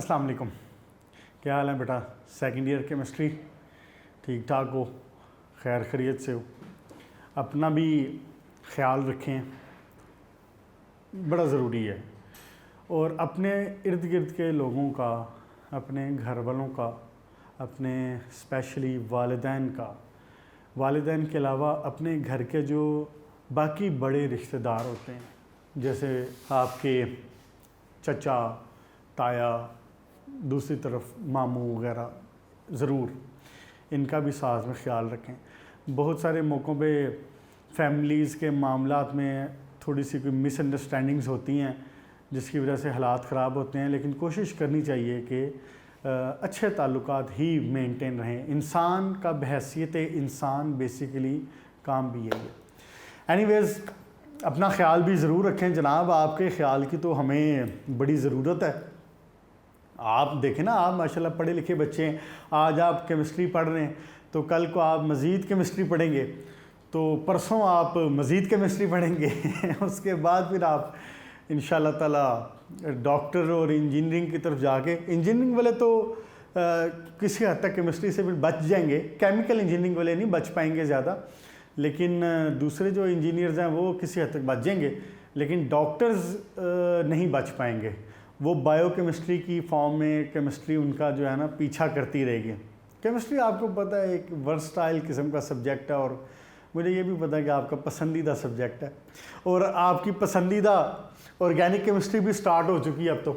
अस्सलाम वालेकुम। क्या हाल है बेटा? सेकंड ईयर केमिस्ट्री ठीक ठाक हो? खैर खैरियत से हो? अपना भी ख्याल रखें, बड़ा ज़रूरी है। और अपने इर्द गिर्द के लोगों का, अपने घर वालों का, अपने स्पेशली वालिदैन का, वालिदैन के अलावा अपने घर के जो बाकी बड़े रिश्तेदार होते हैं, जैसे आपके चचा, ताया, दूसरी तरफ मामू वगैरह, ज़रूर इनका भी साथ में ख्याल रखें। बहुत सारे मौक़ों पे फैमिलीज़ के मामलात में थोड़ी सी कोई मिसअंडरस्टैंडिंग्स होती हैं जिसकी वजह से हालात ख़राब होते हैं, लेकिन कोशिश करनी चाहिए कि अच्छे ताल्लुकात ही मेंटेन रहें। इंसान का बहैसियत इंसान बेसिकली काम भी यही है। एनीवेज़, अपना ख्याल भी ज़रूर रखें जनाब। आपके ख्याल की तो हमें बड़ी ज़रूरत है। आप देखें ना, आप माशाल्लाह पढ़े लिखे बच्चे हैं। आज आप केमिस्ट्री पढ़ रहे हैं तो कल को आप मज़ीद केमिस्ट्री पढ़ेंगे, तो परसों आप मज़ीद केमिस्ट्री पढ़ेंगे उसके बाद फिर आप इंशाल्लाह ताला डॉक्टर और इंजीनियरिंग की तरफ जाके, इंजीनियरिंग वाले तो किसी हद तक केमिस्ट्री से फिर बच जाएंगे, केमिकल इंजीनियरिंग वाले नहीं बच पाएंगे ज़्यादा, लेकिन दूसरे जो इंजीनियर्स हैं वो किसी हद तक बच जाएंगे, लेकिन डॉक्टर्स नहीं बच पाएंगे। वो बायोकेमिस्ट्री की फॉर्म में केमिस्ट्री उनका जो है ना पीछा करती रहेगी। केमिस्ट्री आपको पता है एक वर्सटाइल किस्म का सब्जेक्ट है, और मुझे ये भी पता है कि आपका पसंदीदा सब्जेक्ट है, और आपकी पसंदीदा ऑर्गेनिक केमिस्ट्री भी स्टार्ट हो चुकी है। अब तो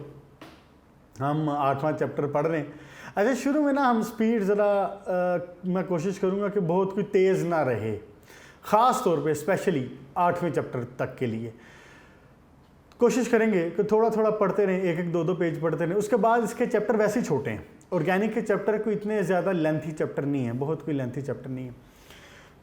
हम 8वां चैप्टर पढ़ रहे हैं। अच्छा, शुरू में ना हम स्पीड ज़रा मैं कोशिश करूँगा कि बहुत कोई तेज़ ना रहे, ख़ास तौर पे स्पेशली 8वें चैप्टर तक के लिए कोशिश करेंगे कि थोड़ा थोड़ा पढ़ते रहें, एक एक दो दो पेज पढ़ते रहें। उसके बाद इसके चैप्टर वैसे ही छोटे हैं, ऑर्गेनिक के चैप्टर कोई इतने ज़्यादा लेंथी चैप्टर नहीं है, बहुत कोई लेंथी चैप्टर नहीं है।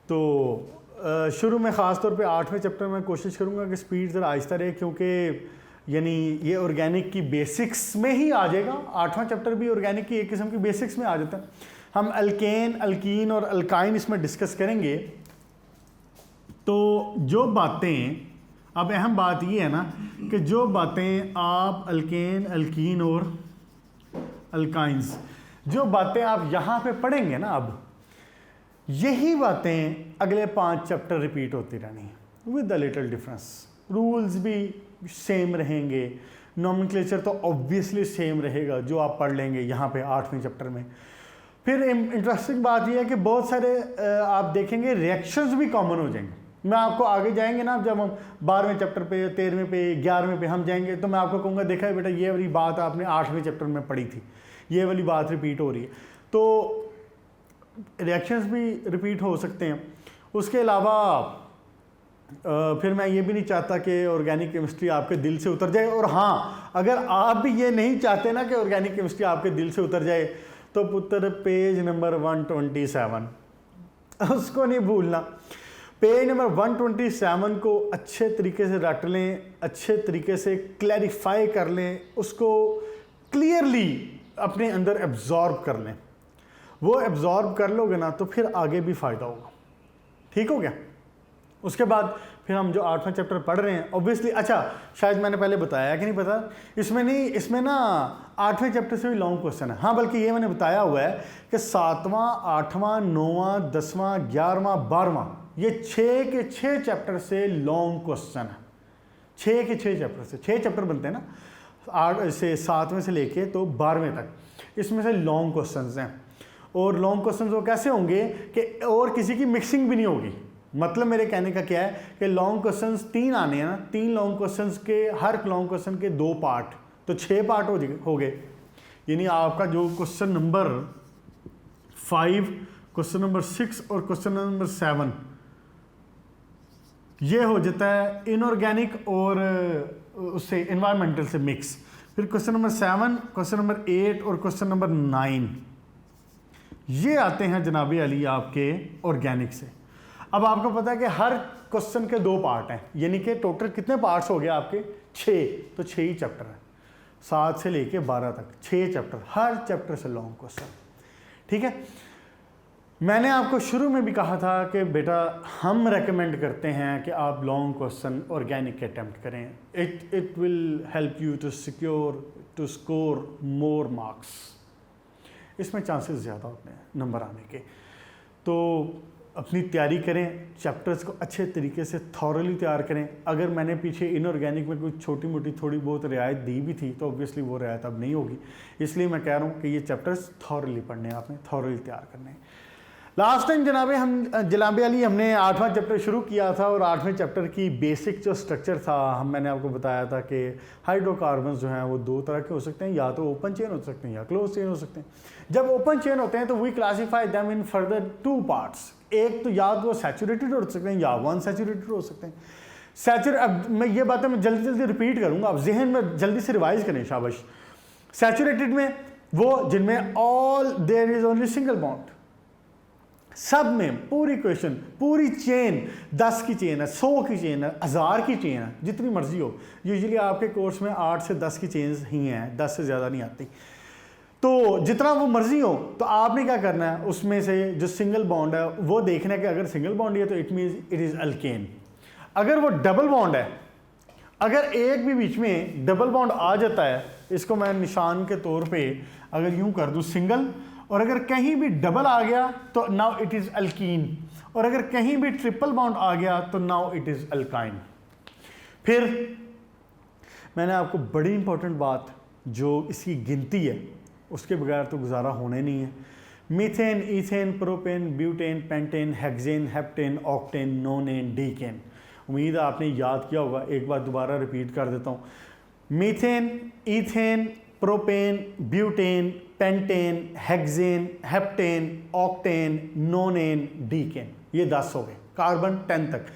तो शुरू में ख़ास तौर पे 8वें चैप्टर में कोशिश करूँगा कि स्पीड ज़रा आहिस्ता रहे, क्योंकि यानी ये ऑर्गेनिक की बेसिक्स में ही आ जाएगा। 8वां चैप्टर भी ऑर्गेनिक की एक किस्म की बेसिक्स में आ जाता है। हम अल्केन, अल्कीन और अल्काइन इसमें डिस्कस करेंगे। तो जो बातें, अब अहम बात ये है ना कि जो बातें आप अल्केन, अल्कीन और अल्काइंस, जो बातें आप यहाँ पे पढ़ेंगे ना, अब यही बातें अगले 5 चैप्टर रिपीट होती रहनी है with the little difference. Rules भी सेम रहेंगे, नॉमेनक्लेचर तो ऑब्वियसली सेम रहेगा जो आप पढ़ लेंगे यहाँ पे 8वें चैप्टर में। फिर इंटरेस्टिंग बात यह है कि बहुत सारे आप देखेंगे रिएक्शंस भी कॉमन हो जाएंगे। मैं आपको आगे जाएंगे ना, जब हम 12वें चैप्टर पे, 13वें पे, 11वें पे हम जाएंगे तो मैं आपको कहूँगा देखा है बेटा, ये वाली बात आपने 8वें चैप्टर में पढ़ी थी, ये वाली बात रिपीट हो रही है। तो रिएक्शंस भी रिपीट हो सकते हैं। उसके अलावा फिर मैं ये भी नहीं चाहता कि ऑर्गेनिक केमिस्ट्री आपके दिल से उतर जाए। और हाँ, अगर आप भी ये नहीं चाहते ना कि ऑर्गेनिक केमिस्ट्री आपके दिल से उतर जाए, तो पुत्र पेज नंबर 127 उसको नहीं भूलना। पेज नंबर 127 को अच्छे तरीके से रट लें, अच्छे तरीके से क्लैरिफाई कर लें, उसको क्लियरली अपने अंदर एब्जॉर्ब कर लें। वो एब्जॉर्ब कर लोगे ना तो फिर आगे भी फ़ायदा होगा। ठीक हो गया? उसके बाद फिर हम जो 8वां चैप्टर पढ़ रहे हैं ऑब्वियसली, अच्छा शायद मैंने पहले बताया कि नहीं पता, इसमें नहीं, इसमें ना 8वें चैप्टर से भी लॉन्ग क्वेश्चन है। हाँ, बल्कि ये मैंने बताया हुआ है कि 7वां, 8वां, 9वां, 10वां, 11वां, 12वां, ये 6 के 6 चैप्टर से लॉन्ग क्वेश्चन है। 6 के 6 चैप्टर से, 6 चैप्टर बनते हैं ना, 8 से 7वें से लेके तो 12वें तक, इसमें से लॉन्ग क्वेश्चन हैं। और लॉन्ग क्वेश्चन वो कैसे होंगे कि और किसी की मिक्सिंग भी नहीं होगी। मतलब मेरे कहने का क्या है कि लॉन्ग क्वेश्चंस 3 आने हैं ना, 3 लॉन्ग क्वेश्चंस के, हर लॉन्ग क्वेश्चन के 2 पार्ट, तो 6 पार्ट हो गए। यानी आपका जो क्वेश्चन नंबर 5, क्वेश्चन नंबर 6 और क्वेश्चन नंबर 7 ये हो जाता है इनऑर्गेनिक और उससे एनवायरमेंटल से मिक्स। फिर क्वेश्चन नंबर 7, क्वेश्चन नंबर 8 और क्वेश्चन नंबर 9 ये आते हैं जनाबी अली आपके ऑर्गेनिक से। अब आपको पता है कि हर क्वेश्चन के 2 पार्ट हैं, यानी कि टोटल कितने पार्ट्स हो गए आपके? 6, तो 6 ही चैप्टर हैं, 7 से लेके 12 तक 6 चैप्टर, हर चैप्टर से लॉन्ग क्वेश्चन। ठीक है, मैंने आपको शुरू में भी कहा था कि बेटा हम रेकमेंड करते हैं कि आप लॉन्ग क्वेश्चन ऑर्गेनिक के अटैम्प्ट करें. It will help you to score more marks. इसमें चांसेस ज़्यादा होते हैं नंबर आने के. तो अपनी तैयारी करें, चैप्टर्स को अच्छे तरीके से थॉरली तैयार करें. अगर मैंने पीछे इनऑर्गेनिक में कुछ छोटी मोटी थोड़ी बहुत रियायत दी भी थी तो ऑब्वियसली वो रियायत अब नहीं होगी. इसलिए मैं कह रहा हूँ कि ये चैप्टर्स थॉरली पढ़ने हैं, आपने थॉरली तैयार करने हैं. लास्ट टाइम जनाबे अली हमने 8वां चैप्टर शुरू किया था और 8वें चैप्टर की बेसिक जो स्ट्रक्चर था मैंने आपको बताया था कि हाइड्रोकार्बन्स जो हैं वो दो तरह के हो सकते हैं, या तो ओपन चेन हो सकते हैं या क्लोज चेन हो सकते हैं. जब ओपन चेन होते हैं तो we classify them in further 2 parts. एक तो या तो सैचुरेटेड हो सकते हैं या अनसैचुरेटेड हो सकते हैं. अब मैं ये बातें मैं जल्दी रिपीट करूँगा, आप जहन में जल्दी से रिवाइज करें. शाबाश. सैचुरेटेड में वो जिनमें all there is only single bond. सब में पूरी क्वेश्चन पूरी चेन 10 की चेन है, 100 की चेन है, 1000 की चेन है, जितनी मर्जी हो. यूजुअली आपके कोर्स में 8 से 10 की चेन्स ही हैं, 10 से ज़्यादा नहीं आती. तो जितना वो मर्जी हो तो आपने क्या करना है, उसमें से जो सिंगल बॉन्ड है वो देखना है कि अगर सिंगल बॉन्ड है तो it means it is alkane. अगर वो डबल बॉन्ड है, अगर एक भी बीच में डबल बॉन्ड आ जाता है, इसको मैं निशान के तौर पे अगर यूं कर दूं सिंगल, और अगर कहीं भी डबल आ गया तो नाउ इट इज़ अल्कीन, और अगर कहीं भी ट्रिपल बॉन्ड आ गया तो नाउ इट इज़ अल्काइन. फिर मैंने आपको बड़ी इंपॉर्टेंट बात जो इसकी गिनती है उसके बगैर तो गुजारा होने नहीं है. Methane, ethane, propane, butane, pentane, hexane, heptane, octane, नोनेन, decane. उम्मीद है आपने याद किया होगा, एक बार दोबारा रिपीट कर देता हूँ. Methane, ethane, propane, butane, pentane, hexane, heptane, octane, नोनेन, decane. ये 10 हो गए, कार्बन 10 तक.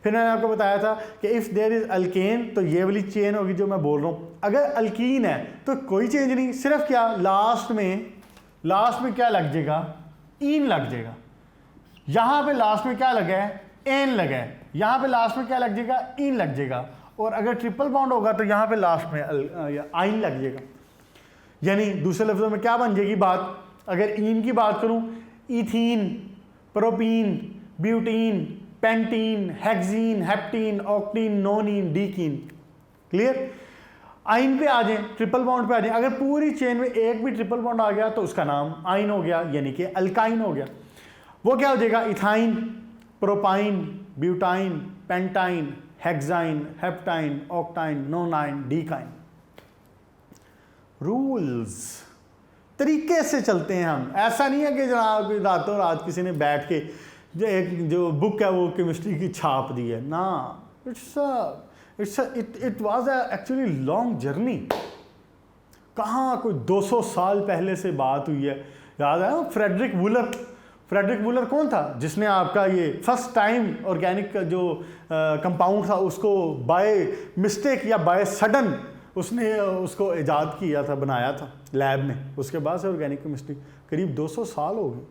फिर मैंने आपको बताया था कि इफ़ देयर इज़ अल्केन तो ये वाली चेन होगी जो मैं बोल रहा हूँ. अगर अल्कीन है तो कोई चेंज नहीं, सिर्फ क्या लास्ट में क्या लग जाएगा, ईन लग जाएगा. यहाँ पे लास्ट में क्या लगा है, एन लगा है. यहाँ पे लास्ट में क्या लग जाएगा, ईन लग जाएगा. और अगर ट्रिपल बॉन्ड होगा तो यहाँ पे लास्ट में आइन लग जाएगा. यानी दूसरे लफ्ज़ों में क्या बन जाएगी बात, अगर ईन की बात करूँ, ethene, propene, butene, pentene, hexene, heptene, octene, nonene, decene. Clear. Yne पे आ जाए, ट्रिपल बॉन्ड पे आ जाए. अगर पूरी चेन में एक भी ट्रिपल बॉन्ड आ गया तो उसका नाम आइन हो गया, यानी कि अल्काइन हो गया. वो क्या हो जाएगा, ethyne, propyne, butyne, pentyne, hexyne, heptyne, octyne, nonyne, decyne. Rules तरीके से चलते हैं हम. ऐसा नहीं है कि जनाब रातों रात किसी ने बैठ के जो बुक है वो केमिस्ट्री की छाप दी है ना. It was actually long journey. कहाँ कोई 200 साल पहले से बात हुई है. याद है फ्रेडरिक वूलर कौन था जिसने आपका ये फर्स्ट टाइम ऑर्गेनिक का जो कंपाउंड था उसको बाय मिस्टेक या बाय सडन उसने उसको ईजाद किया था, बनाया था लैब में. उसके बाद से ऑर्गेनिक केमिस्ट्री करीब 200 साल हो गए.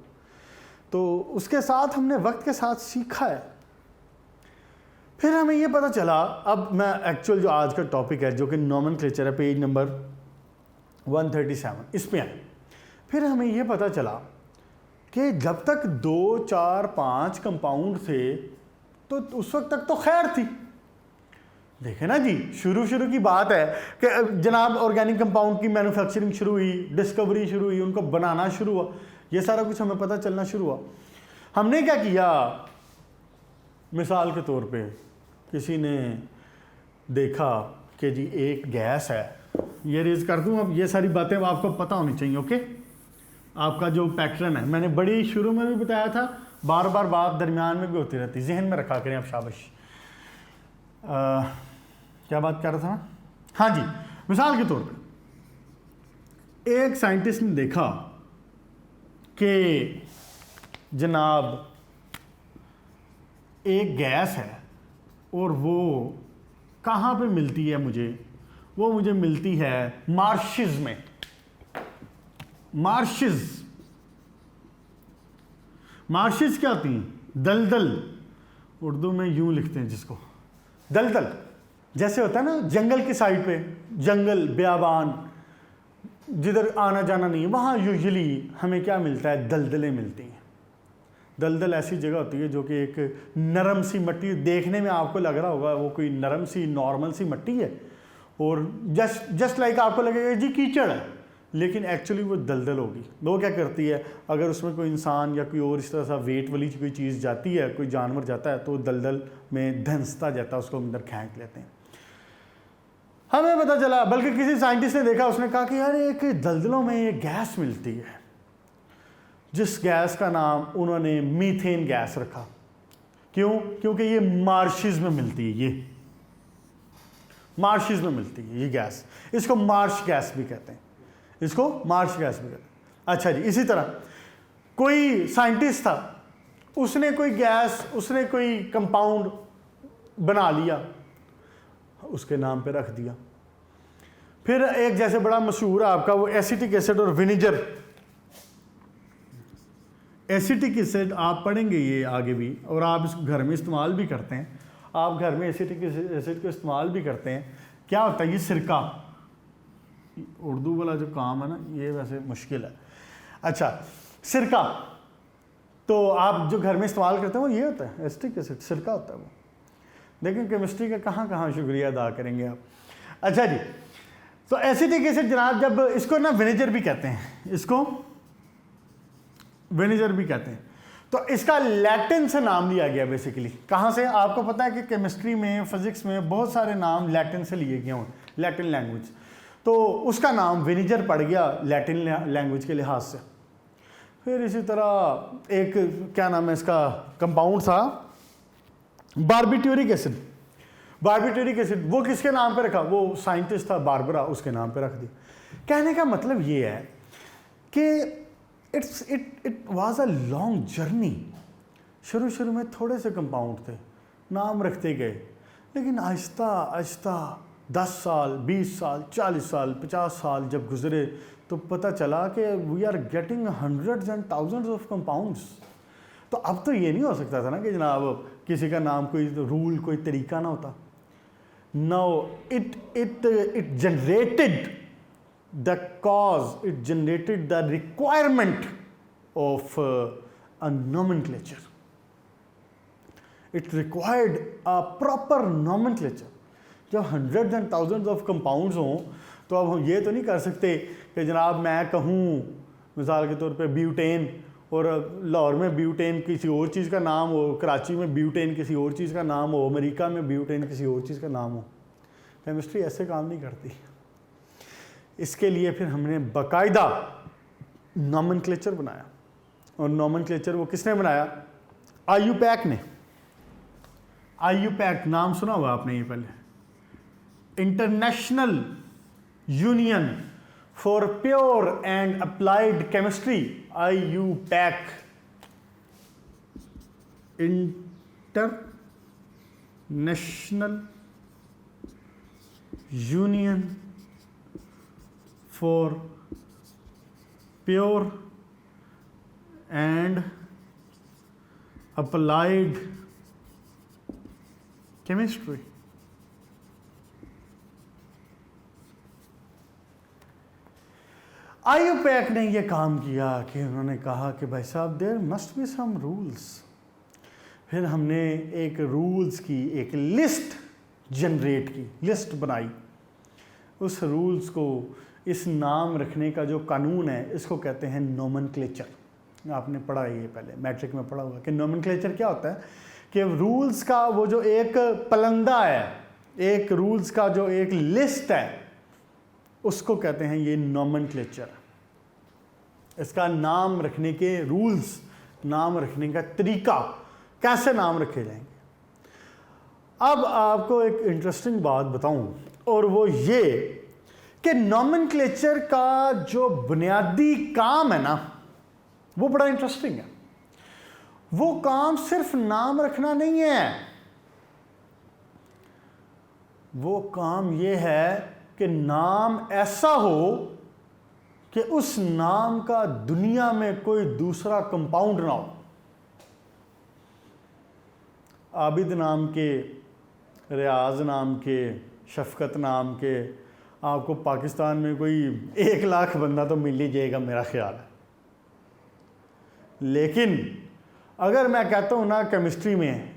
तो उसके साथ हमने वक्त के साथ सीखा है. फिर हमें ये पता चला, अब मैं एक्चुअल जो आज का टॉपिक है जो कि नोमेनक्लेचर है, पेज नंबर 137 इस पे आए. फिर हमें ये पता चला कि जब तक 2, 4, 5 कंपाउंड थे तो उस वक्त तक तो खैर थी. देखे ना जी, शुरू की बात है कि जनाब ऑर्गेनिक कंपाउंड की मैन्युफैक्चरिंग शुरू हुई, डिस्कवरी शुरू हुई, उनको बनाना शुरू हुआ, ये सारा कुछ हमें पता चलना शुरू हुआ. हमने क्या किया, मिसाल के तौर पे किसी ने देखा कि जी एक गैस है, ये रेज कर दूं. अब ये सारी बातें आपको पता होनी चाहिए. ओके, आपका जो पैटर्न है मैंने बड़ी शुरू में भी बताया था, बार बार बात दरमियान में भी होती रहती, जहन में रखा करें आप. शाबाश. क्या बात कर रहा था. हाँ जी, मिसाल के तौर पे एक साइंटिस्ट ने देखा कि जनाब एक गैस है और वो कहाँ पे मिलती है मुझे, वो मुझे मिलती है मार्शेस में. मार्शेस क्या होती हैं, दलदल. उर्दू में यूं लिखते हैं जिसको, दलदल. जैसे होता है ना जंगल की साइड पे, जंगल बियाबान जिधर आना जाना नहीं है, वहाँ यूजुअली हमें क्या मिलता है, दलदलें मिलती हैं. दलदल ऐसी जगह होती है जो कि एक नरम सी मिट्टी, देखने में आपको लग रहा होगा वो कोई नरम सी नॉर्मल सी मिट्टी है और जस्ट लाइक आपको लगेगा जी कीचड़ है, लेकिन एक्चुअली वो दलदल होगी। वो क्या करती है, अगर उसमें कोई इंसान या कोई और इस तरह सा वेट वाली कोई चीज़ जाती है, कोई जानवर जाता है, तो दलदल में धंसता जाता है, उसको अंदर खींच लेते हैं। हमें पता चला, बल्कि किसी साइंटिस्ट ने देखा, उसने कहा कि यार एक दलदलों में ये गैस मिलती है, जिस गैस का नाम उन्होंने मीथेन गैस रखा। क्यों? क्योंकि ये मार्शिस में मिलती है, ये मार्शिस में मिलती है ये गैस। इसको मार्श गैस भी कहते हैं, इसको मार्श गैस भी कहते हैं। अच्छा जी, इसी तरह कोई साइंटिस्ट था, उसने कोई गैस, उसने कोई कंपाउंड बना लिया, उसके नाम पे रख दिया। फिर एक जैसे बड़ा मशहूर है आपका वो एसिटिक एसिड और विनेगर। एसिटिक एसिड आप पढ़ेंगे ये आगे भी, और आप इस घर में इस्तेमाल भी करते हैं। आप घर में एसिटिक एसिड को इस्तेमाल भी करते हैं। क्या होता है? ये सिरका, उर्दू वाला जो काम है ना, ये वैसे मुश्किल है। अच्छा, सिरका तो आप जो घर में इस्तेमाल करते हैं वो ये होता है, एसिटिक एसिड, सिरका होता है वो। लेकिन केमिस्ट्री का कहाँ कहाँ शुक्रिया अदा करेंगे आप। अच्छा जी, तो एसिटिक एसिड जनाब, जब इसको ना विनेगर भी कहते हैं, इसको विनेगर भी कहते हैं। तो इसका लैटिन से नाम लिया गया बेसिकली। कहाँ से? आपको पता है कि केमिस्ट्री में, फिजिक्स में बहुत सारे नाम लैटिन से लिए गए हैं, लैटिन लैंग्वेज। तो उसका नाम विनेगर पड़ गया लैटिन लैंग्वेज के लिहाज से। फिर इसी तरह एक क्या नाम है इसका कंपाउंड था, बारबिट्यूरिक एसिड। बारबिट्यूरिक एसिड वो किसके नाम पे रखा? वो साइंटिस्ट था बारबरा, उसके नाम पे रख दिया। कहने का मतलब ये है कि it was a long journey. शुरू में थोड़े से कंपाउंड थे, नाम रखते गए, लेकिन आहिस्ता आहिस्ता 10 साल, 20 साल, 40 साल, 50 साल जब गुजरे तो पता चला कि we are getting hundreds and thousands of compounds. तो अब तो ये नहीं हो सकता था ना कि जनाब किसी का नाम कोई रूल, कोई तरीका ना होता। Now it generated the cause, it generated the requirement of a nomenclature. It required a proper nomenclature. जब hundreds and thousands of compounds हों तो अब हम ये तो नहीं कर सकते कि जनाब मैं कहूँ मिसाल के तौर पे ब्यूटेन, और लाहौर में ब्यूटेन किसी और चीज़ का नाम हो, कराची में ब्यूटेन किसी और चीज़ का नाम हो, अमेरिका में ब्यूटेन किसी और चीज़ का नाम हो। केमिस्ट्री ऐसे काम नहीं करती। इसके लिए फिर हमने बाकायदा नॉमेनक्लेचर बनाया, और नॉमेनक्लेचर वो किसने बनाया? आईयूपैक ने। आईयूपैक नाम सुना हुआ आपने ये पहले, international union for pure and applied chemistry, IUPAC, international union for pure and applied chemistry. IUPAC ने यह काम किया कि उन्होंने कहा कि भाई साहब there must be some rules. फिर हमने एक रूल्स की एक लिस्ट जनरेट की, लिस्ट बनाई। उस रूल्स को, इस नाम रखने का जो कानून है, इसको कहते हैं नोमेनक्लेचर। आपने पढ़ा है ये पहले, मैट्रिक में पढ़ा होगा कि नोमेनक्लेचर क्या होता है, कि रूल्स का वो जो एक पलंदा है, एक रूल्स का जो एक लिस्ट है, उसको कहते हैं ये नोमेनक्लेचर। इसका नाम रखने के रूल्स, नाम रखने का तरीका, कैसे नाम रखे जाएंगे। अब आपको एक इंटरेस्टिंग बात बताऊं, और वो ये कि नॉमेनक्लेचर का जो बुनियादी काम है ना, वो बड़ा इंटरेस्टिंग है। वो काम सिर्फ नाम रखना नहीं है, वो काम ये है कि नाम ऐसा हो कि उस नाम का दुनिया में कोई दूसरा कंपाउंड ना हो। आबिद नाम के, रियाज नाम के, शफकत नाम के, आपको पाकिस्तान में कोई 1 लाख बंदा तो मिल ही जाएगा मेरा ख्याल है। लेकिन अगर मैं कहता हूँ ना केमिस्ट्री में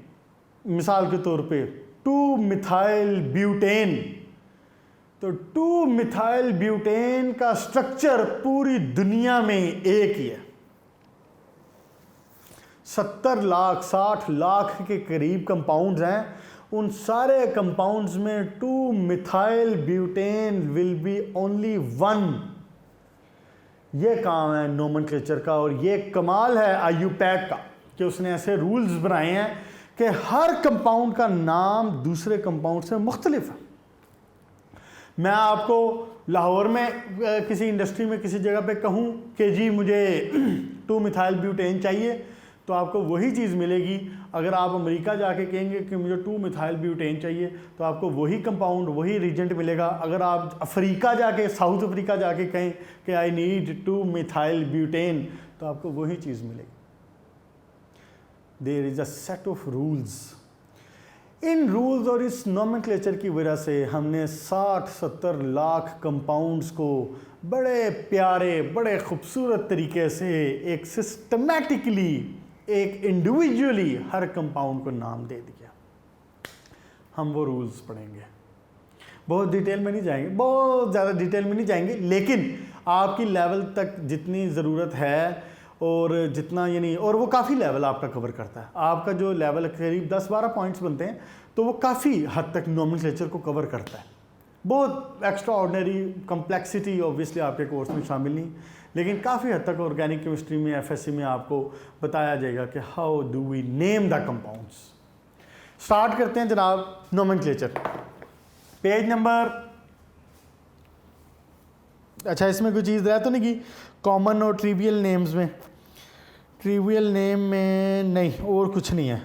मिसाल के तौर पे 2 मिथाइल ब्यूटेन, तो 2 मिथाइल ब्यूटेन का स्ट्रक्चर पूरी दुनिया में एक ही है। 70 लाख 60 लाख के करीब कंपाउंड्स हैं, उन सारे कंपाउंड्स में 2 methyl butane will be only 1। ये काम है नोमेनक्लेचर का, और ये कमाल है IUPAC का कि उसने ऐसे रूल्स बनाए हैं कि हर कंपाउंड का नाम दूसरे कंपाउंड से मुख्तलिफ है। मैं आपको लाहौर में किसी इंडस्ट्री में किसी जगह पे कहूँ कि जी मुझे 2 मिथाइल ब्यूटेन चाहिए, तो आपको वही चीज़ मिलेगी। अगर आप अमेरिका जाके कहेंगे कि मुझे 2 मिथाइल ब्यूटेन चाहिए, तो आपको वही कंपाउंड वही रीजेंट मिलेगा। अगर आप अफ्रीका जाके साउथ अफ्रीका जाके कहें कि आई नीड 2 मिथाइल ब्यूटेन, तो आपको वही चीज़ मिलेगी। There is a set of rules. इन रूल्स और इस नोमेनक्लेचर की वजह से हमने 60-70 लाख कंपाउंड्स को बड़े प्यारे बड़े खूबसूरत तरीके से एक सिस्टमैटिकली एक इंडिविजुअली हर कंपाउंड को नाम दे दिया। हम वो रूल्स पढ़ेंगे, बहुत डिटेल में नहीं जाएंगे, बहुत ज़्यादा डिटेल में नहीं जाएंगे, लेकिन आपकी लेवल तक जितनी ज़रूरत है और जितना यानी, और वो काफ़ी लेवल आपका कवर करता है। आपका जो लेवल करीब 10-12 पॉइंट्स बनते हैं, तो वो काफ़ी हद तक नोमेनक्लेचर को कवर करता है। बहुत एक्स्ट्रा ऑर्डिनरी कम्प्लेक्सिटी ऑब्वियसली आपके कोर्स में शामिल नहीं, लेकिन काफ़ी हद तक ऑर्गेनिक केमिस्ट्री में FSC में आपको बताया जाएगा कि how do we name the compounds. Start करते हैं जनाब नोमेनक्लेचर। पेज नंबर, अच्छा इसमें कोई चीज़ रह तो नहीं की कॉमन और ट्रिवियल नेम्स में? ट्रिवियल नेम में नहीं, और कुछ नहीं है,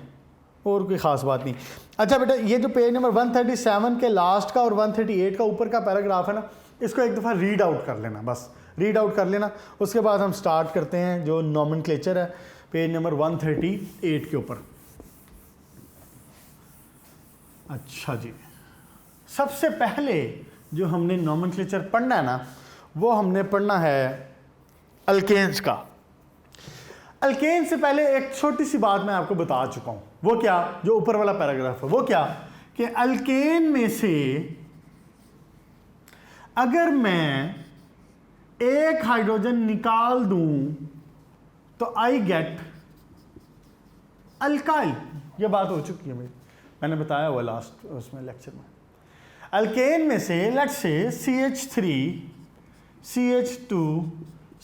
और कोई ख़ास बात नहीं। अच्छा बेटा, ये जो पेज नंबर 137 के लास्ट का और 138 का ऊपर का पैराग्राफ है ना, इसको एक दफ़ा रीड आउट कर लेना, बस रीड आउट कर लेना। उसके बाद हम स्टार्ट करते हैं जो नोमेनक्लेचर है पेज नंबर 138 के ऊपर। अच्छा जी, सबसे पहले जो हमने नोमेनक्लेचर पढ़ना है ना, वो हमने पढ़ना है अल्केन्स का। अल्केन से पहले एक छोटी सी बात मैं आपको बता चुका हूं। वो क्या? जो ऊपर वाला पैराग्राफ है, वो क्या कि अल्केन में से अगर मैं एक हाइड्रोजन निकाल दूं तो आई गेट अल्काइल। ये बात हो चुकी है मेरी, मैंने बताया हुआ लास्ट उसमें लेक्चर में। अल्केन में से let's say CH3 CH2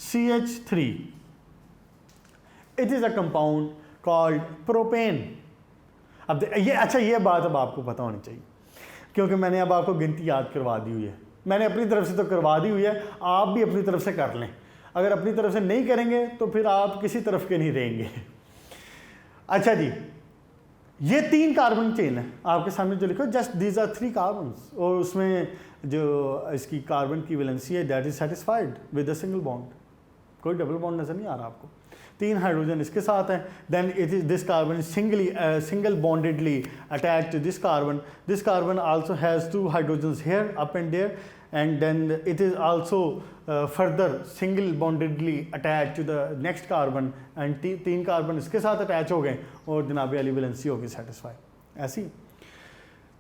CH3, it is a compound called propane. अब ये अच्छा, ये बात अब आपको पता होनी चाहिए, क्योंकि मैंने अब आपको गिनती याद करवा दी हुई है। मैंने अपनी तरफ से तो करवा दी हुई है, आप भी अपनी तरफ से कर लें। अगर अपनी तरफ से नहीं करेंगे तो फिर आप किसी तरफ के नहीं रहेंगे। अच्छा जी, ये 3 कार्बन चेन है आपके सामने जो लिखो, जस्ट दीज आर 3 कार्बन्स, और उसमें जो इसकी कार्बन की वैलेंसी है that is satisfied with a single bond. कोई डबल बॉन्ड नजर नहीं आ रहा आपको। 3 हाइड्रोजन इसके साथ हैं, then it is this carbon single bondedly attached to this carbon. This carbon also has 2 hydrogens here up and there, and then it is also further single bondedly attached to the next carbon, and 3 carbon इसके साथ attach हो गए और जनाब वाली valency होगी satisfy. ऐसी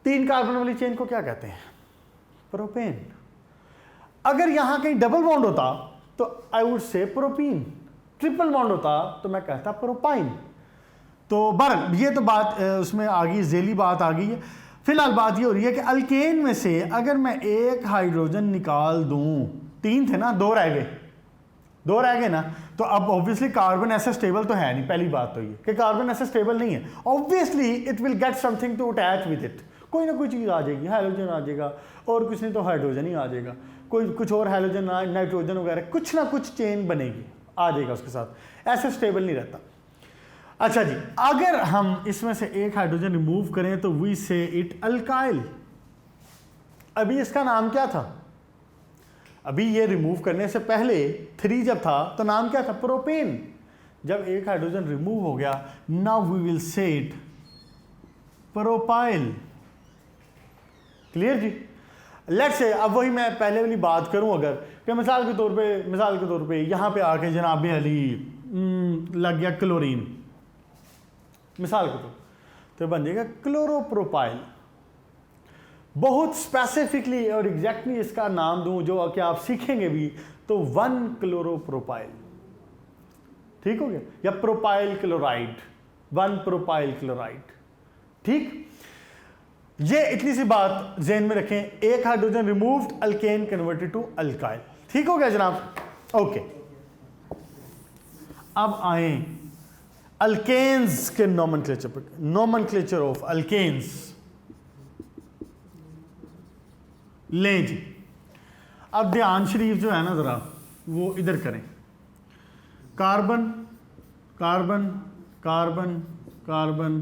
3 carbon वाली चेन को क्या कहते हैं? प्रोपेन। अगर यहाँ कहीं डबल बॉन्ड होता तो I would say propene, triple bond होता तो मैं कहता प्रोपाइन। तो बहरहाल ये तो बात उसमें आ गई, झेली बात आ गई है। फिलहाल बात ये हो रही है कि अल्केन में से अगर मैं एक हाइड्रोजन निकाल दूं, 3 थे ना, 2 रह गए ना, तो अब ऑब्वियसली कार्बन ऐसा स्टेबल तो है नहीं। पहली बात तो ये कि कार्बन ऐसा स्टेबल नहीं है। Obviously it will get something to attach with it, कोई ना कोई चीज़ आ जाएगी, हाइड्रोजन आ जाएगा, और कुछ नहीं तो हाइड्रोजन ही आ जाएगा, कोई कुछ और हाइड्रोजन नाइट्रोजन वगैरह कुछ ना कुछ चेन बनेगी, आ जाएगा उसके साथ, ऐसे स्टेबल नहीं रहता। अच्छा जी, अगर हम इसमें से एक हाइड्रोजन रिमूव करें तो वी से इट अल्काइल। अभी इसका नाम क्या था? अभी ये रिमूव करने से पहले 3 जब था तो नाम क्या था? प्रोपेन। जब एक हाइड्रोजन रिमूव हो गया, now we will say it propyl. Clear जी? लेट्स से अब वही मैं पहले वाली बात करूं, अगर कि मिसाल के तौर पे यहाँ पे आके जनाब अली लग गया क्लोरीन, मिसाल के तौर तो बन जाएगा क्लोरोप्रोपाइल। बहुत स्पेसिफिकली और एग्जैक्टली इसका नाम दूं जो कि आप सीखेंगे भी, तो 1 क्लोरोप्रोपाइल, ठीक हो गया, या प्रोपाइल क्लोराइड, 1 प्रोपाइल क्लोराइड। ठीक, ये इतनी सी बात ज़हन में रखें, एक hydrogen removed, alkane converted to alkyl. ठीक हो गया जनाब, ओके। अब आए अल्केन्स के नोमेनक्लेचर पर, नोमेनक्लेचर ऑफ अल्केन्स। लें जी, अब ध्यान शरीफ जो है ना ज़रा वो इधर करें। Carbon carbon carbon carbon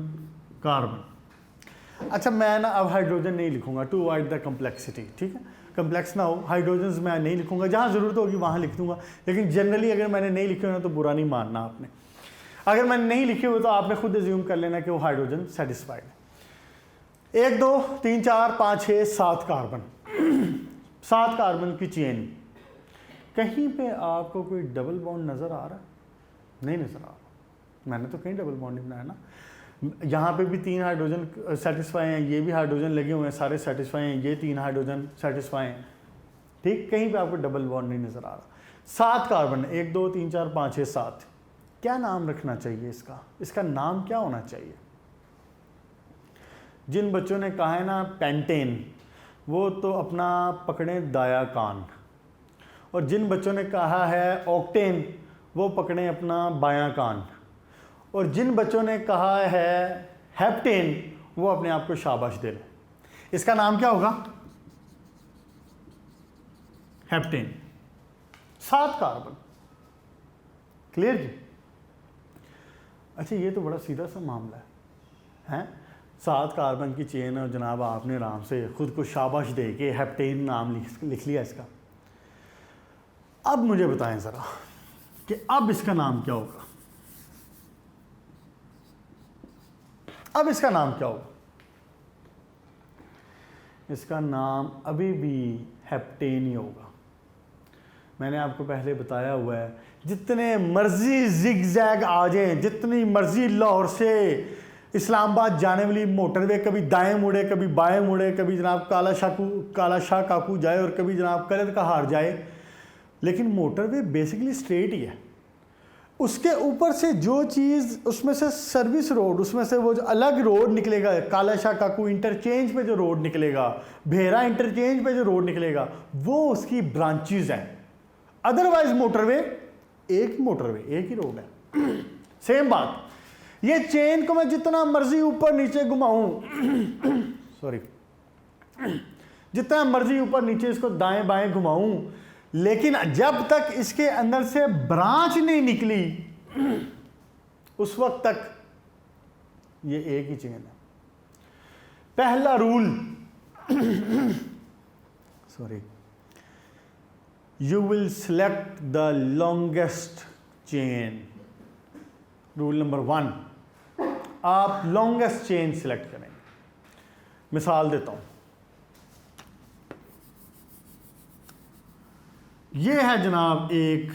carbon. अच्छा मैं ना अब हाइड्रोजन नहीं लिखूंगा टू अवॉइड द कम्प्लेक्सिटी, ठीक है, कम्प्लेक्स ना हो। हाइड्रोजन्स मैं नहीं लिखूंगा, जहाँ ज़रूरत होगी वहाँ लिख दूंगा, लेकिन जनरली अगर मैंने नहीं लिखे हो ना तो बुरा नहीं मानना आपने। अगर मैंने नहीं लिखे हुए तो आपने खुद एज्यूम कर लेना कि वो हाइड्रोजन सेटिस्फाइड है। 1 2 3 4 5 6 7 कार्बन, 7 कार्बन की चेन। कहीं पे आपको कोई डबल बॉन्ड नज़र आ रहा है? नहीं नज़र आ रहा, मैंने तो कहीं डबल बॉन्ड नहीं बनाया ना। यहाँ पे भी 3 हाइड्रोजन सेटिस्फाई हैं, ये भी हाइड्रोजन लगे हुए हैं, सारे सेटिस्फाई हैं, ये 3 हाइड्रोजन सेटिस्फाई हैं। ठीक, कहीं पे आपको डबल बॉन्ड नहीं नज़र आ रहा। 7 कार्बन, 1 2 3 4 5 6 7। क्या नाम रखना चाहिए इसका? इसका नाम क्या होना चाहिए? जिन बच्चों ने कहा है ना पेंटेन, वो तो अपना पकड़ें दाया कान, और जिन बच्चों ने कहा है ऑक्टेन, वो पकड़ें अपना बायां कान, और जिन बच्चों ने कहा है हेप्टेन, वो अपने आप को शाबाश दे लें। इसका नाम क्या होगा? हेप्टेन। 7 कार्बन, क्लियर जी? अच्छा ये तो बड़ा सीधा सा मामला है, 7 कार्बन की चेन और जनाब आपने आराम से खुद को शाबाश दे के हेप्टेन नाम लिख लिया इसका। अब मुझे बताएं ज़रा कि अब इसका नाम क्या होगा? अब इसका नाम क्या होगा? इसका नाम अभी भी हेप्टेन ही होगा। मैंने आपको पहले बताया हुआ है, जितने मर्जी जिगजैग आ जाएं, जितनी मर्जी लाहौर से इस्लामाबाद जाने वाली मोटरवे कभी दाएं मुड़े, कभी बाएं मुड़े, कभी जनाब काला शाह काकू जाए और कभी जनाब कलर का हार जाए, लेकिन मोटरवे बेसिकली स्ट्रेट ही है। उसके ऊपर से जो चीज़, उसमें से सर्विस रोड, उसमें से वो जो अलग रोड निकलेगा, काला शाह काकू इंटरचेंज पे जो रोड निकलेगा, भेरा इंटरचेंज पे जो रोड निकलेगा, वो उसकी ब्रांचेज हैं। अदरवाइज मोटरवे एक ही रोड है। सेम बात, ये चेन को मैं जितना मर्जी ऊपर नीचे घुमाऊं सॉरी, जितना मर्जी ऊपर नीचे इसको दाएं बाएं घुमाऊं, लेकिन जब तक इसके अंदर से ब्रांच नहीं निकली उस वक्त तक ये एक ही चेन है। पहला rule sorry, you will select the longest chain. Rule number 1, आप लॉन्गेस्ट चेन सिलेक्ट करेंगे। मिसाल देता हूं, ये है जनाब एक,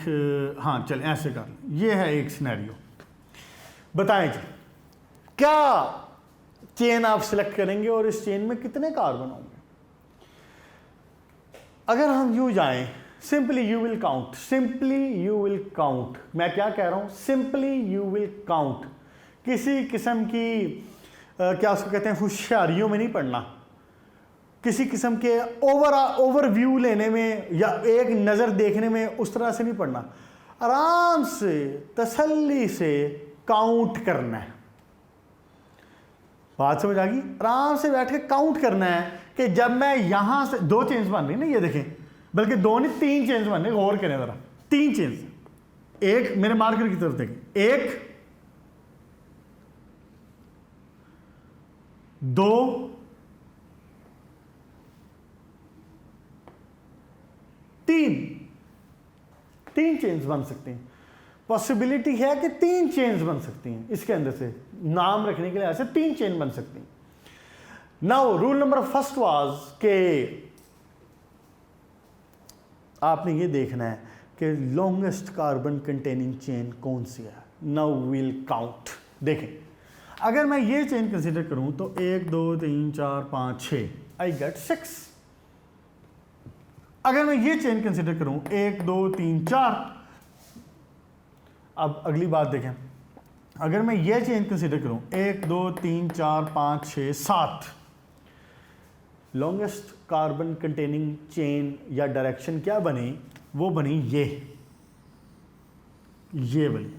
हाँ चल ऐसे कर, ये है एक सिनेरियो। बताएं जी, क्या चेन आप सिलेक्ट करेंगे और इस चेन में कितने कार्बन होंगे? अगर हम यूं जाएं, simply you will count, simply you will count. मैं क्या कह रहा हूं? Simply you will count. किसी किस्म की क्या उसको कहते हैं, होशियारियों में नहीं पड़ना, किसी किस्म के ओवरव्यू लेने में या एक नज़र देखने में उस तरह से नहीं पड़ना। आराम से तसल्ली से काउंट करना है। बात समझ आ गई? आराम से बैठ के काउंट करना है कि जब मैं यहां से 2 चेन्स बन रही ना, ये देखें, बल्कि 2 नहीं 3 चेन्स बन रहे, गौर करें जरा, 3 चेन्स। एक मेरे मार्कर की तरफ देखें, 1 2 3 चेन्स बन सकती हैं। पॉसिबिलिटी है कि 3 चेन्स बन सकती हैं इसके अंदर से, नाम रखने के लिए ऐसे 3 चेन बन सकती हैं। Now rule number first was के आपने ये देखना है कि लॉन्गेस्ट कार्बन कंटेनिंग चेन कौन सी है। Now will count. देखें, अगर मैं ये चेन कंसीडर करूं तो 1 2 3 4 5 6 आई गेट 6। अगर मैं ये चेन कंसीडर करूं 1 2 3 4, अब अगली बात देखें, अगर मैं ये चेन कंसीडर करूं 1 2 3 4 5 6 7, लॉन्गेस्ट कार्बन कंटेनिंग चेन या डायरेक्शन क्या बनी? वो बनी ये बनी।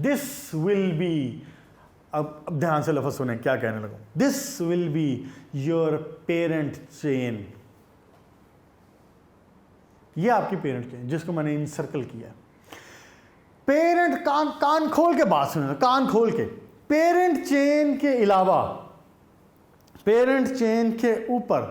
दिस विल बी, अब ध्यान से लफ्ज़ सुने क्या कहने लगा, this will be your parent chain. ये आपकी पेरेंट चेन जिसको मैंने इनसर्कल किया है। पेरेंट, कान खोल के बात सुनो, कान खोल के। पेरेंट चेन के अलावा, पेरेंट चेन के ऊपर,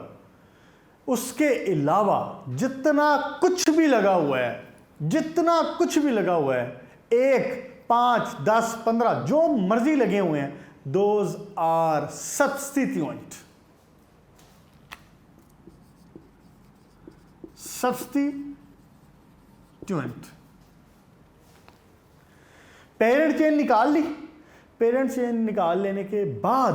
उसके अलावा जितना कुछ भी लगा हुआ है, जितना कुछ भी लगा हुआ है, 1 5 10 15 जो मर्जी लगे हुए हैं, those are substituent. Substituent. Parent chain निकाल ली। पेरेंट चेन निकाल लेने के बाद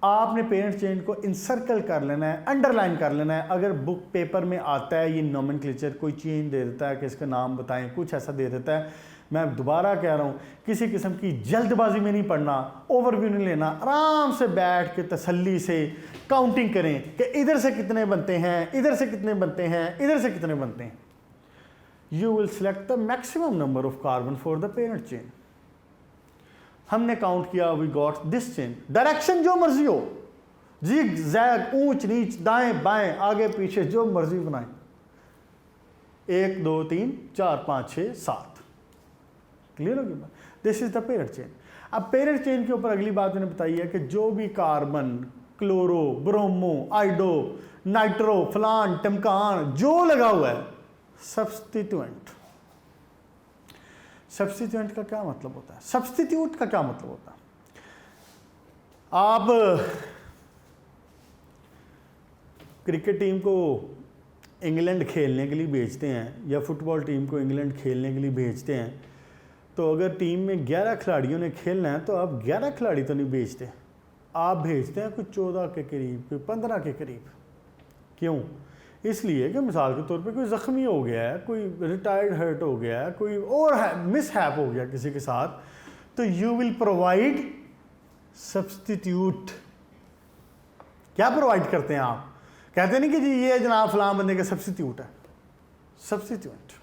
आपने पेरेंट चेन को इंसर्कल कर लेना है, अंडरलाइन कर लेना है। अगर बुक पेपर में आता है ये नोमेनक्लेचर, कोई चेन दे देता है कि इसका नाम बताएं, कुछ ऐसा दे देता है, मैं दोबारा कह रहा हूँ, किसी किस्म की जल्दबाजी में नहीं पढ़ना, ओवरव्यू नहीं लेना, आराम से बैठ के तसल्ली से काउंटिंग करें कि इधर से कितने बनते हैं, इधर से कितने बनते हैं, इधर से कितने बनते हैं। You will select the maximum number of carbon for the parent chain. हमने काउंट किया, we got this chain. Direction जो मर्जी हो, जिग जैग, ऊंच नीच, दाएं बाएं, आगे पीछे, जो मर्जी बनाए। 1 2 3 4 5 6 7। क्लियर होगी बात? This is the parent chain. अब पेरेंट चेन के ऊपर अगली बात मैंने बताई है कि जो भी कार्बन, क्लोरो, ब्रोमो, आइडो, नाइट्रो, फलान, टमकान जो लगा हुआ है, सब्स्टिट्यूएंट। सब्स्टिट्यूएंट का क्या मतलब होता है? सब्स्टिट्यूट का क्या मतलब होता है? आप क्रिकेट टीम को इंग्लैंड खेलने के लिए भेजते हैं या फुटबॉल टीम को इंग्लैंड खेलने के लिए भेजते हैं, तो अगर टीम में 11 खिलाड़ियों ने खेलना है तो आप 11 खिलाड़ी तो नहीं भेजते, आप भेजते हैं कुछ 14 के करीब, कोई 15 के करीब। क्यों? इसलिए कि मिसाल के तौर पे कोई ज़ख्मी हो गया है, कोई रिटायर्ड हर्ट हो गया है, कोई और मिस हैप हो गया किसी के साथ, तो यू विल प्रोवाइड सब्स्टिट्यूट। क्या प्रोवाइड करते हैं आप? कहते नहीं कि जी ये जनाब फलां बंदे का सब्स्टिट्यूट है। सब्स्टिट्यूट,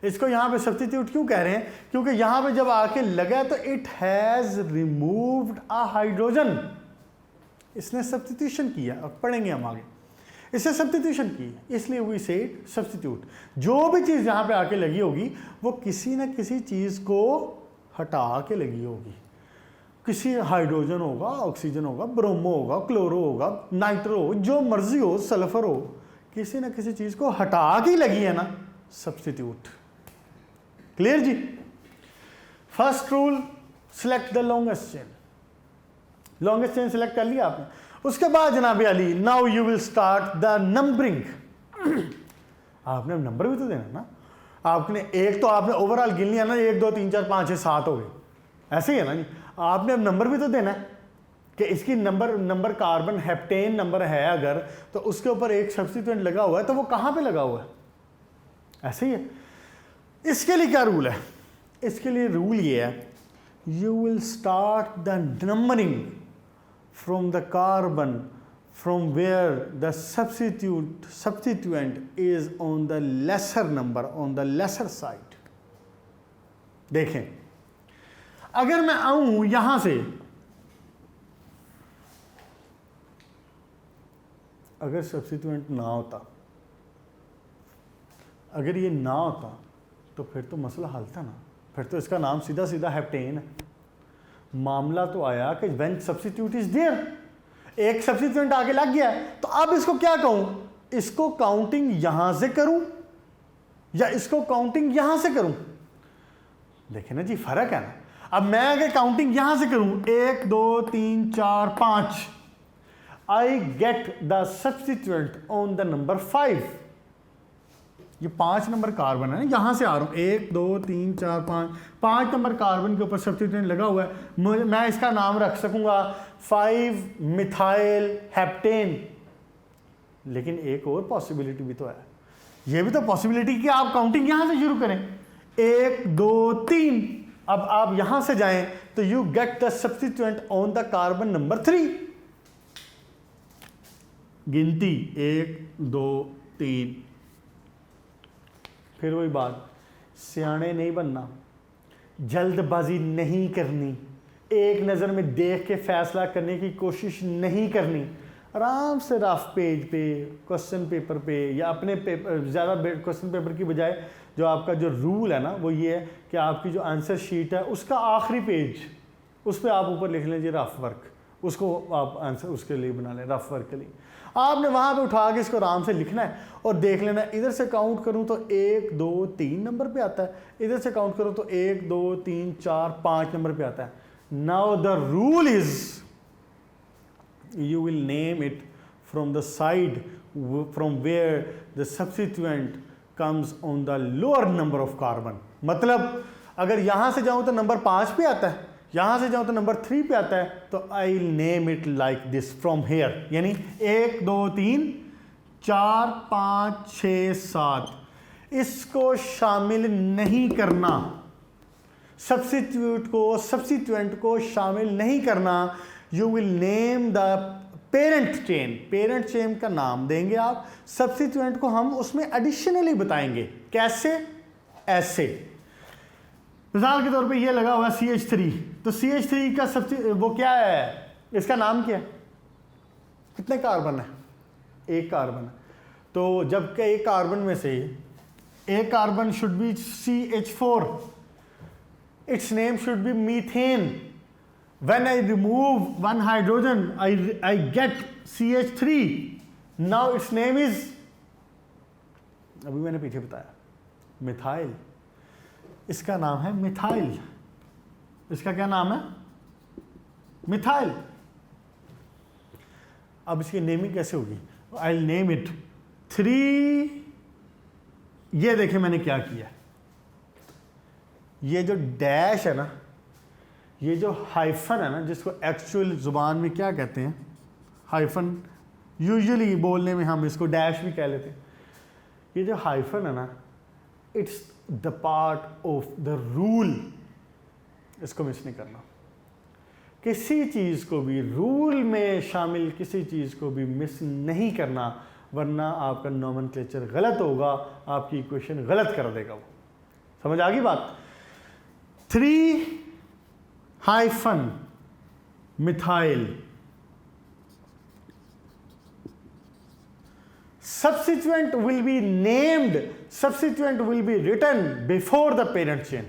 इसको यहाँ पे सब्स्टिट्यूट क्यों कह रहे हैं? क्योंकि यहाँ पे जब आके लगा तो it has removed a hydrogen, इसने सब्स्टिट्यूशन किया। अब पढ़ेंगे हम आगे, इससे सब्स्टिट्यूशन की, इसलिए वी से सब्स्टिट्यूट। जो भी चीज़ यहाँ पे आके लगी होगी वो किसी न किसी चीज़ को हटा के लगी होगी। किसी हाइड्रोजन होगा, ऑक्सीजन होगा, ब्रोमो होगा, क्लोरो होगा, नाइट्रो हो, जो मर्जी हो, सल्फर हो, किसी न किसी चीज़ को हटा के लगी है ना, सब्स्टिट्यूट। क्लियर जी? First rule, select the longest chain. Longest chain select कर लिया आपने। उसके बाद जनाब Ali, now you will start the numbering. आपने नंबर भी तो देना ना। आपने एक तो आपने ओवरऑल गिन लिया ना, 1 2 3 4 5 6 7 हो गए, ऐसे ही है ना जी। आपने अब नंबर भी तो देना है कि इसकी नंबर कार्बन हेप्टेन नंबर है अगर, तो उसके ऊपर एक सब्स्टिट्यूएंट लगा हुआ है तो वो कहाँ पे लगा हुआ है, ऐसे ही है। इसके लिए क्या रूल है? इसके लिए रूल ये है, you will start the numbering from the carbon from where the substituent is on the lesser number, on the lesser side. देखें, अगर मैं आऊं यहां से, अगर सब्स्टिट्यूएंट ना होता, अगर ये ना होता तो फिर तो मसला हल था ना, फिर तो इसका नाम सीधा सीधा हेप्टेन है। मामला तो आया कि व्हेन सब्स्टिट्यूट इज देयर, एक सब्स्टिट्यूएंट आगे लग गया, तो अब इसको क्या कहूं? इसको काउंटिंग यहां से करूं या इसको काउंटिंग यहां से करूं? देखें ना जी, फर्क है ना। अब मैं अगर काउंटिंग यहां से करूं, 1 2 3 4 5, I get the substituent on the number 5। ये 5 नंबर कार्बन है ना, यहाँ से आ रहा हूँ 1 2 3 4 5 नंबर कार्बन के ऊपर सब्स्टिट्यूएंट लगा हुआ है। मैं इसका नाम रख सकूंगा 5 मिथाइल हेप्टेन। लेकिन एक और पॉसिबिलिटी भी तो है, ये भी तो पॉसिबिलिटी कि आप काउंटिंग यहां से शुरू करें 1 2 3। अब आप यहां से जाएं तो you get the substituent on the carbon number 3। गिनती 1 2 3। फिर वही बात, सियाने नहीं बनना, जल्दबाजी नहीं करनी, एक नज़र में देख के फैसला करने की कोशिश नहीं करनी। आराम से रफ पेज पे, क्वेश्चन पेपर पे, या अपने पेपर, ज़्यादा क्वेश्चन पेपर की बजाय जो आपका जो रूल है ना वो ये है कि आपकी जो आंसर शीट है उसका आखिरी पेज, उस पर आप ऊपर लिख लीजिए रफ वर्क, उसको आप आंसर उसके लिए बना लें, रफ वर्क के लिए। आपने वहाँ पे उठा के इसको आराम से लिखना है और देख लेना है। इधर से काउंट करूँ तो 1 2 3 नंबर पे आता है, इधर से काउंट करूँ तो 1 2 3 4 5 नंबर पे आता है। Now the rule is you will name it from the side from where the substituent comes on the lower number of carbon। मतलब अगर यहां से जाऊं तो नंबर 5 पे आता है, यहां से जाऊं तो नंबर 3 पे आता है, तो I will name it like this from here। यानी 1 2 3 4 5 6 7 इसको शामिल नहीं करना, सब्स्टिट्यूएंट को शामिल नहीं करना। You will name the parent chain, parent chain का नाम देंगे आप, सब्स्टिट्यूएंट को हम उसमें एडिशनली बताएंगे। कैसे? ऐसे, मिसाल के तौर पे ये लगा हुआ CH3, तो CH3 का वो क्या है, इसका नाम क्या है? कितने कार्बन है? एक कार्बन है। तो जबकि एक कार्बन में से एक carbon should be CH4, its name should be methane। When I remove one hydrogen, I get CH3। Now its name is, अभी मैंने पीछे बताया, मिथाइल। इसका नाम है मिथाइल। इसका क्या नाम है? मिथाइल। अब इसकी नेमिंग कैसे होगी? I'll name it 3। ये देखिए मैंने क्या किया, ये जो डैश है ना, ये जो हाइफन है ना, जिसको एक्चुअल जुबान में क्या कहते हैं, हाइफन, यूजुअली बोलने में हम इसको डैश भी कह लेते हैं। ये जो हाइफन है ना, it's the part of the rule. इसको मिस नहीं करना। किसी चीज़ को भी रूल में शामिल, किसी चीज़ को भी मिस नहीं करना, वरना आपका नोमेनक्लेचर गलत होगा, आपकी इक्वेशन गलत कर देगा वो। समझ आ गई बात? 3 hyphen methyl. Substituent will be named, substituent will be written before the parent chain,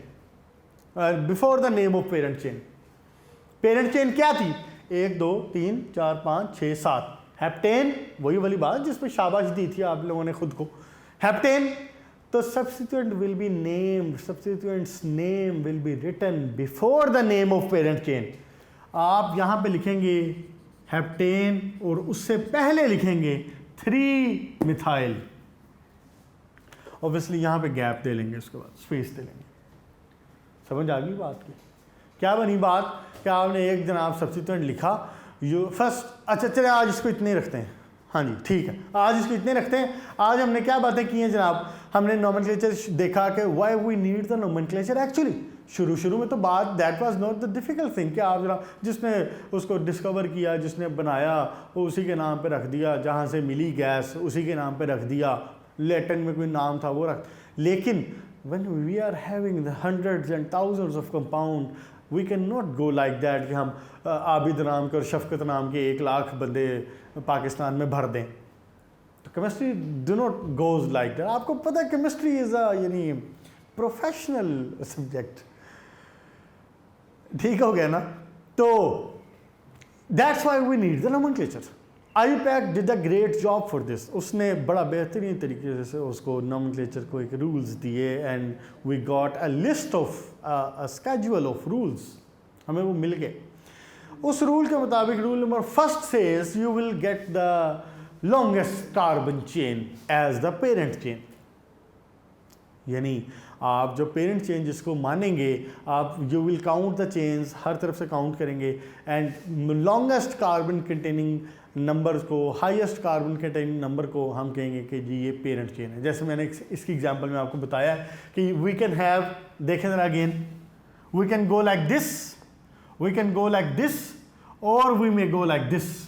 before the name of parent chain। parent chain क्या थी? 1 2 3 4 5 6 7। हेप्टेन, वही वाली बात जिस पे शाबाश दी थी आप लोगों ने खुद को, हेप्टेन। तो substituent will be named, substituent's name will be written before the name of parent chain। आप यहाँ पे लिखेंगे हेप्टेन और उससे पहले लिखेंगे 3 मिथाइल। ऑब्वियसली यहाँ पे गैप दे लेंगे, उसके बाद स्पेस दे लेंगे। समझ आ गई बात की? क्या बनी बात कि आपने एक दिन आप सब्स्टिट्यूएंट लिखा, यू फर्स्ट, अच्छा चले आज इसको इतने रखते हैं, हाँ जी ठीक है, आज इसको इतने रखते हैं। आज हमने क्या बातें की हैं जनाब? हमने नोमेनक्लेचर देखा कि why we need the nomenclature. Actually शुरू में तो बात, that was not the difficult thing कि आप जरा, जिसने उसको डिस्कवर किया, जिसने बनाया, वो उसी के नाम पे रख दिया, जहाँ से मिली गैस उसी के नाम पे रख दिया, लैटिन में कोई नाम था वो रख। लेकिन when we are having the hundreds and thousands of compound, we can not go like that कि हम आबिद नाम के और शफकत नाम के 1 लाख बंदे पाकिस्तान में भर दें। तो chemistry do not goes like that. आपको पता है केमिस्ट्री इज अ यानी प्रोफेशनल सब्जेक्ट। ठीक हो गया ना? तो that's why we need the nomenclature. IUPAC did a great job for this. उसने बड़ा बेहतरीन तरीके से उसको नोमेनक्लेचर को एक रूल्स दिए, and we got a list of a schedule of rules. हमें वो मिल गए। उस रूल के मुताबिक rule number 1 says you will get the longest carbon chain as the parent chain. यानी आप जो पेरेंट चेन जिसको मानेंगे, आप you will count the chains, हर तरफ से काउंट करेंगे and longest carbon containing numbers को, हाईएस्ट कार्बन कंटेनिंग नंबर को हम कहेंगे कि जी ये पेरेंट चेन है। जैसे मैंने इसकी एग्जांपल में आपको बताया कि वी कैन हैव, देखें जरा again, we can go like this, we can go like this और we may go like this.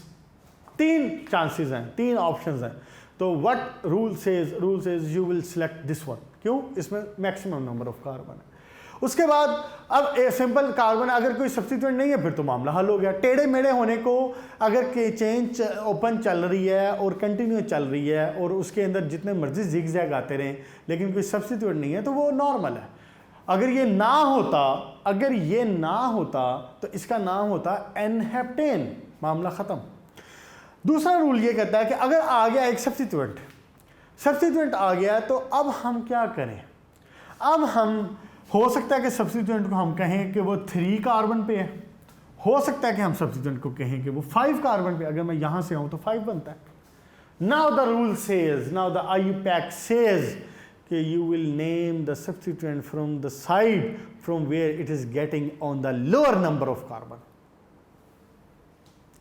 3 chances हैं, 3 ऑप्शंस हैं। तो what rule says you will select this one. क्यों? इसमें मैक्सिमम नंबर ऑफ कार्बन है। उसके बाद अब ए सिंपल कार्बन, अगर कोई सब्स्टिट्यूएंट नहीं है फिर तो मामला हल हो गया। टेढ़े मेढ़े होने को, अगर चेन ओपन चल रही है और कंटिन्यू चल रही है और उसके अंदर जितने मर्जी जिग जैग आते रहें लेकिन कोई सब्स्टिट्यूएंट नहीं है तो वो नॉर्मल है। अगर ये ना होता तो इसका नाम होता एनहेप्टेन, मामला ख़त्म। दूसरा रूल ये कहता है कि अगर आ गया एक सब्स्टिट्यूएंट आ गया तो अब हम क्या करें? अब हम, हो सकता है कि सब्स्टिट्यूएंट को हम कहें कि वो 3 कार्बन पे है, हो सकता है कि हम सब्स्टिट्यूएंट को कहें कि वो 5 कार्बन पे। अगर मैं यहां से आऊं तो 5 बनता है। Now the rule says, now the IUPAC says कि you will name the substituent from the side from where it is getting on the lower number of carbon.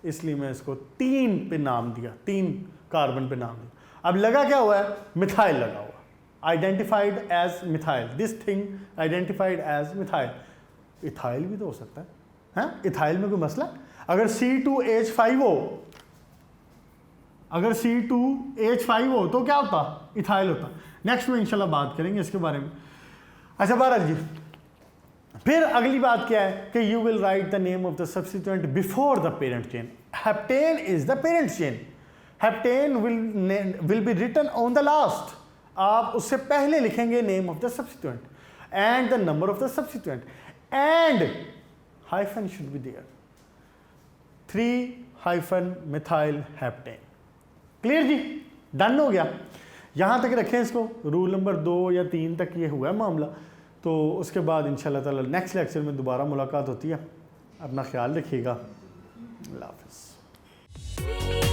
इसलिए मैं इसको 3 पे नाम दिया, 3 कार्बन पे नाम दिया। अब लगा क्या हुआ है? मिथाइल लगा हुआ, identified as methyl, this thing identified as methyl. Ethyl भी तो हो सकता है, इथाइल में कोई मसला? अगर C2H5 हो, अगर C2H5 हो तो क्या होता? इथाइल होता। नेक्स्ट में इंशाल्लाह बात करेंगे इसके बारे में। अच्छा बहरहाल जी, फिर अगली बात क्या है कि you will write the name of the substituent before the parent chain. Heptane is the parent chain, heptane will be written on the last. आप उससे पहले लिखेंगे name of the substituent and the number of the substituent and hyphen should be there, 3 methyl heptane. Clear जी? Done हो गया। यहां तक रखें इसको, रूल नंबर 2 या 3 तक ये हुआ है मामला। तो उसके बाद इंशाल्लाह ताला नेक्स्ट लेक्चर में दोबारा मुलाकात होती है। अपना ख्याल रखिएगा। अल्लाह हाफ़िज़।